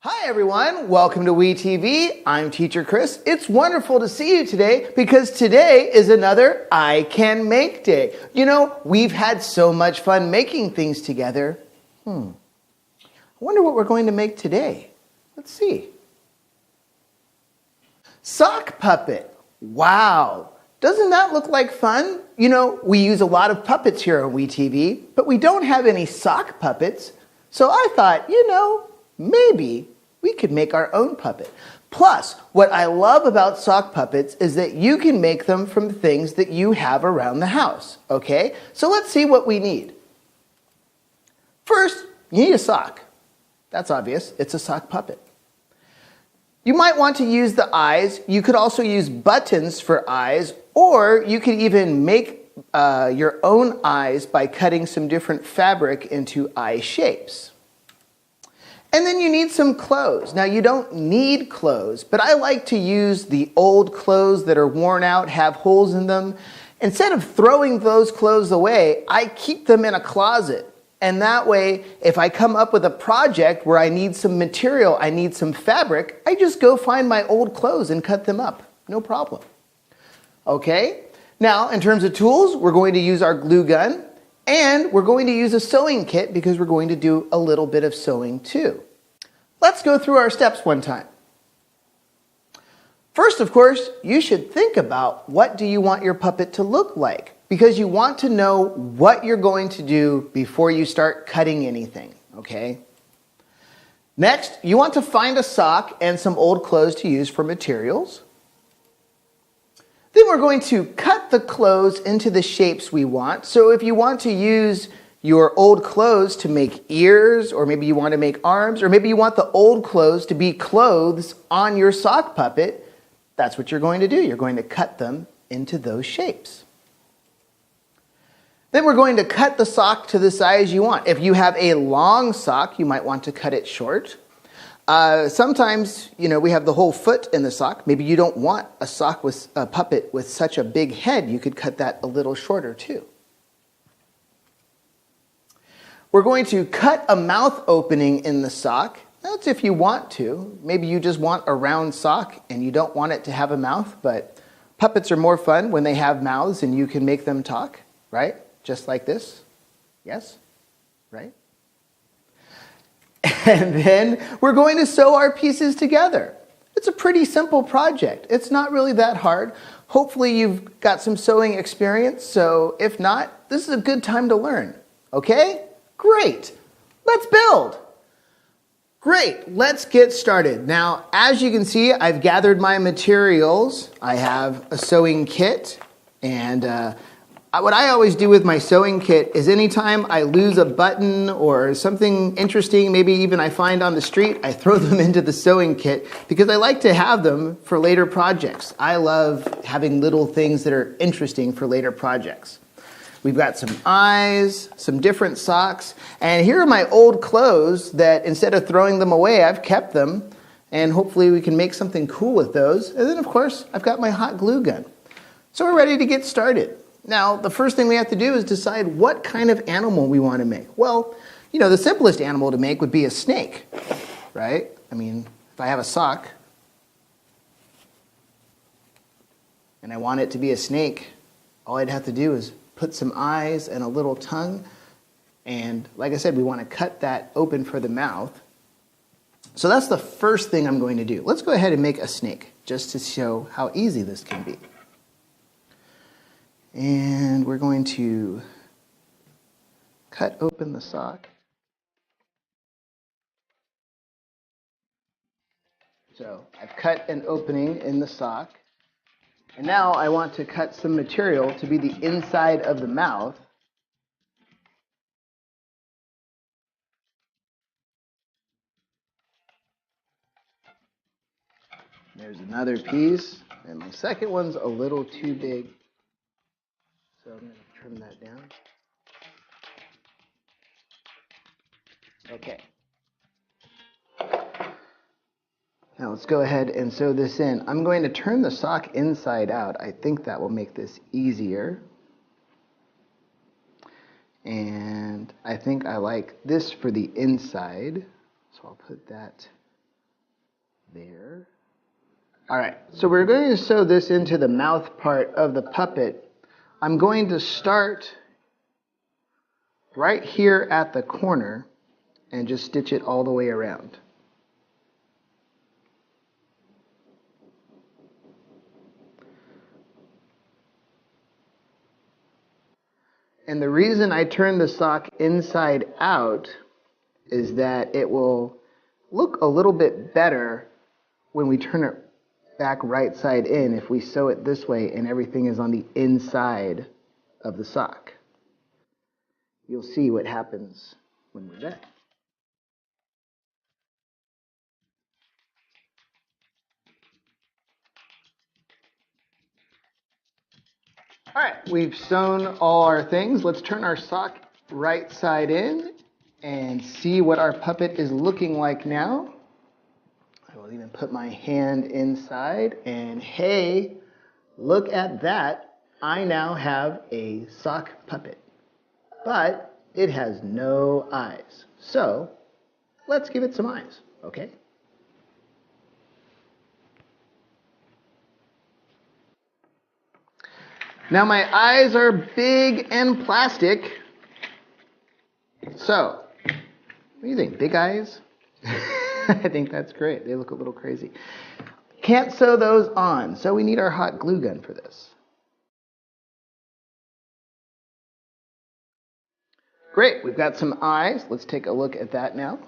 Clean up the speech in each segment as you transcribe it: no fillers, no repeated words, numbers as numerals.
Hi everyone, welcome to WeTV. I'm Teacher Chris. It's wonderful to see you today because today is another I Can Make Day. You know, we've had so much fun making things together. I wonder what we're going to make today. Let's see. Sock puppet. Wow. Doesn't that look like fun? You know, we use a lot of puppets here on WeTV, but we don't have any sock puppets. So I thought, maybe we could make our own puppet. Plus, what I love about sock puppets is that you can make them from things that you have around the house, okay? So let's see what we need. First, you need a sock. That's obvious, it's a sock puppet. You might want to use the eyes. You could also use buttons for eyes, or you could even make your own eyes by cutting some different fabric into eye shapes. And then you need some clothes. Now you don't need clothes, but I like to use the old clothes that are worn out, have holes in them. Instead of throwing those clothes away, I keep them in a closet. And that way, if I come up with a project where I need some material, I need some fabric, I just go find my old clothes and cut them up. No problem. Okay? Now, in terms of tools, we're going to use our glue gun. And we're going to use a sewing kit because we're going to do a little bit of sewing too. Let's go through our steps one time. First, of course, you should think about what do you want your puppet to look like, because you want to know what you're going to do before you start cutting anything, okay? Next, you want to find a sock and some old clothes to use for materials. Then we're going to cut the clothes into the shapes we want. So if you want to use your old clothes to make ears, or maybe you want to make arms, or maybe you want the old clothes to be clothes on your sock puppet, that's what you're going to do. You're going to cut them into those shapes. Then we're going to cut the sock to the size you want. If you have a long sock, you might want to cut it short. Sometimes, we have the whole foot in the sock. Maybe you don't want a sock with a puppet with such a big head. You could cut that a little shorter too. We're going to cut a mouth opening in the sock. That's if you want to. Maybe you just want a round sock and you don't want it to have a mouth, but puppets are more fun when they have mouths and you can make them talk, right? Just like this. Yes? Right? And then we're going to sew our pieces together. It's a pretty simple project. It's not really that hard. Hopefully you've got some sewing experience, so if not, this is a good time to learn. Okay? Great. Let's build. Great. Let's get started. Now, as you can see, I've gathered my materials. I have a sewing kit, and what I always do with my sewing kit is anytime I lose a button or something interesting, maybe even I find on the street, I throw them into the sewing kit because I like to have them for later projects. I love having little things that are interesting for later projects. We've got some eyes, some different socks, and here are my old clothes that instead of throwing them away, I've kept them, and hopefully we can make something cool with those. And then, of course, I've got my hot glue gun. So we're ready to get started. Now, the first thing we have to do is decide what kind of animal we want to make. Well, the simplest animal to make would be a snake, right? I mean, if I have a sock and I want it to be a snake, all I'd have to do is put some eyes and a little tongue. And like I said, we want to cut that open for the mouth. So that's the first thing I'm going to do. Let's go ahead and make a snake just to show how easy this can be. And we're going to cut open the sock. So I've cut an opening in the sock. And now I want to cut some material to be the inside of the mouth. There's another piece. And my second one's a little too big. So I'm going to trim that down. Okay. Now let's go ahead and sew this in. I'm going to turn the sock inside out. I think that will make this easier. And I think I like this for the inside. So I'll put that There. All right, so we're going to sew this into the mouth part of the puppet. I'm going to start right here at the corner and just stitch it all the way around. And the reason I turn the sock inside out is that it will look a little bit better when we turn it back right side in if we sew it this way and everything is on the inside of the sock. You'll see what happens when we're done. All right, we've sewn all our things. Let's turn our sock right side in and see what our puppet is looking like now. I will even put my hand inside and hey, look at that. I now have a sock puppet, but it has no eyes. So let's give it some eyes, okay? Now my eyes are big and plastic. So, what do you think? Big eyes? I think that's great. They look a little crazy. Can't sew those on, so we need our hot glue gun for this. Great, we've got some eyes. Let's take a look at that now.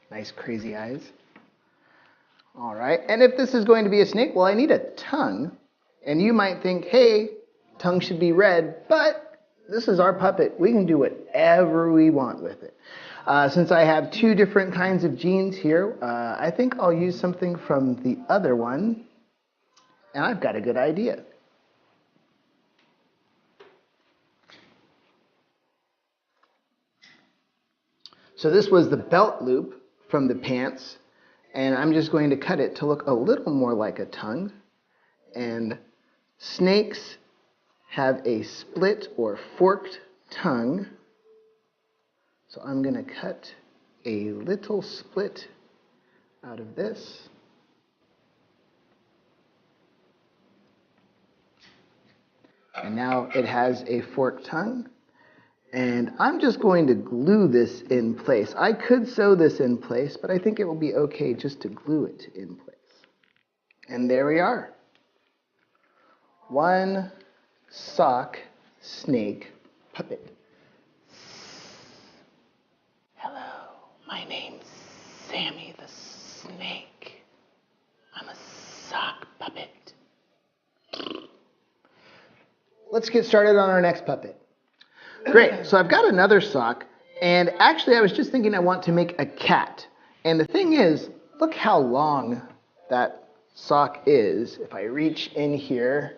Nice crazy eyes. All right, and if this is going to be a snake, well, I need a tongue. And you might think, hey, tongue should be red, but this is our puppet. We can do whatever we want with it. Since I have two different kinds of jeans here, I think I'll use something from the other one. And I've got a good idea. So this was the belt loop from the pants. And I'm just going to cut it to look a little more like a tongue. And snakes have a split or forked tongue. So I'm going to cut a little split out of this. And now it has a forked tongue. And I'm just going to glue this in place. I could sew this in place, but I think it will be okay just to glue it in place. And there we are. One sock snake puppet. Hello, my name's Sammy the Snake. I'm a sock puppet. Let's get started on our next puppet. Great, so I've got another sock, and actually I was just thinking I want to make a cat. And the thing is, look how long that sock is. If I reach in here,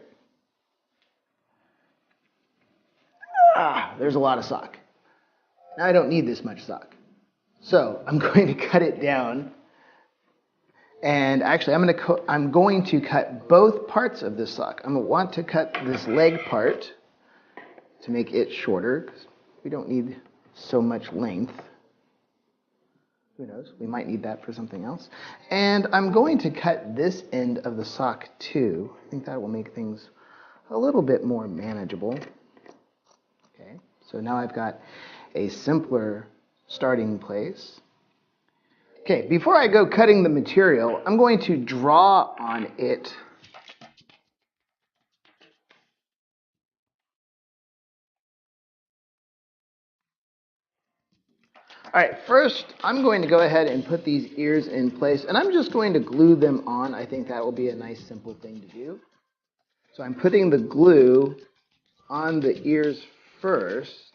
there's a lot of sock. Now I don't need this much sock. So I'm going to cut it down. And actually I'm going to cut both parts of this sock. I'm going to want to cut this leg part to make it shorter, because we don't need so much length. Who knows? We might need that for something else. And I'm going to cut this end of the sock too. I think that will make things a little bit more manageable. Okay, so now I've got a simpler starting place. Okay, before I go cutting the material, I'm going to draw on it. All right, first I'm going to go ahead and put these ears in place, and I'm just going to glue them on. I think that will be a nice simple thing to do. So I'm putting the glue on the ears first,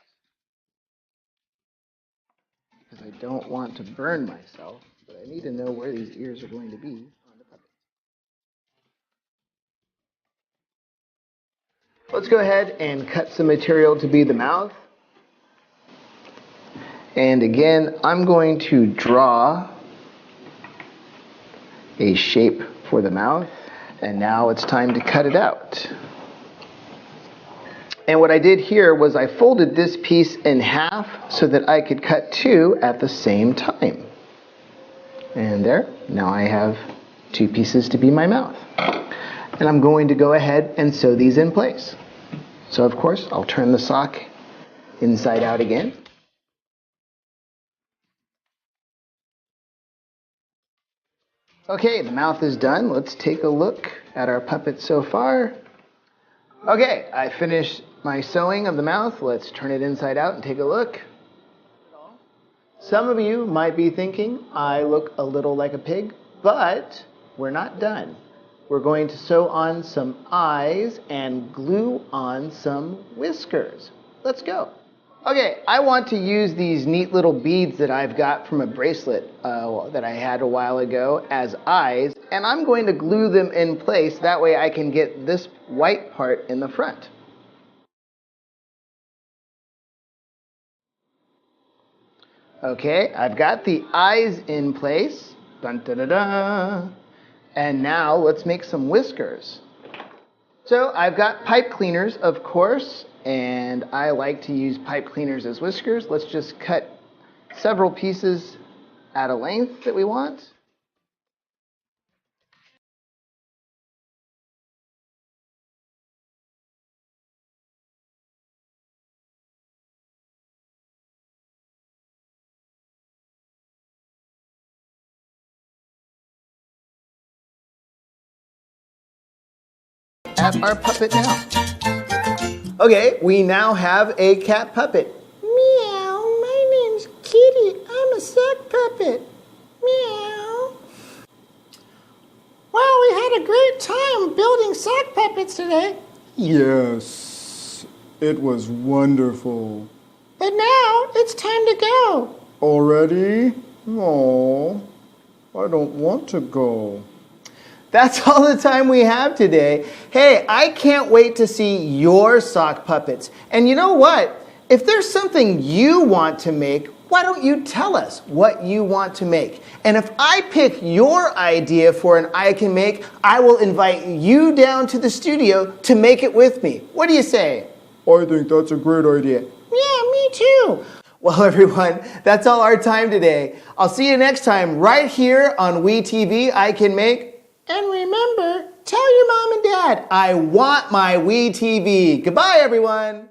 because I don't want to burn myself, but I need to know where these ears are going to be on the puppet. Let's go ahead and cut some material to be the mouth. And again, I'm going to draw a shape for the mouth. And now it's time to cut it out. And what I did here was I folded this piece in half so that I could cut two at the same time. And there, now I have two pieces to be my mouth. And I'm going to go ahead and sew these in place. So of course, I'll turn the sock inside out again. Okay, the mouth is done. Let's take a look at our puppet so far. Okay, I finished my sewing of the mouth. Let's turn it inside out and take a look. Some of you might be thinking I look a little like a pig, but we're not done. We're going to sew on some eyes and glue on some whiskers. Let's go. Okay, I want to use these neat little beads that I've got from a bracelet that I had a while ago as eyes, and I'm going to glue them in place. That way I can get this white part in the front. Okay, I've got the eyes in place. Dun, dun, dun, dun. And now let's make some whiskers. So I've got pipe cleaners, of course, and I like to use pipe cleaners as whiskers. Let's just cut several pieces at a length that we want. At our puppet now. Okay, we now have a cat puppet. Meow, my name's Kitty. I'm a sock puppet. Meow. Well, we had a great time building sock puppets today. Yes, it was wonderful. But now it's time to go. Already? No, I don't want to go. That's all the time we have today. Hey, I can't wait to see your sock puppets. And you know what? If there's something you want to make, why don't you tell us what you want to make? And if I pick your idea for an I Can Make, I will invite you down to the studio to make it with me. What do you say? I think that's a great idea. Yeah, me too. Well, everyone, that's all our time today. I'll see you next time right here on WeTV I Can Make. And remember, tell your mom and dad, I want my WeTV. Goodbye, everyone.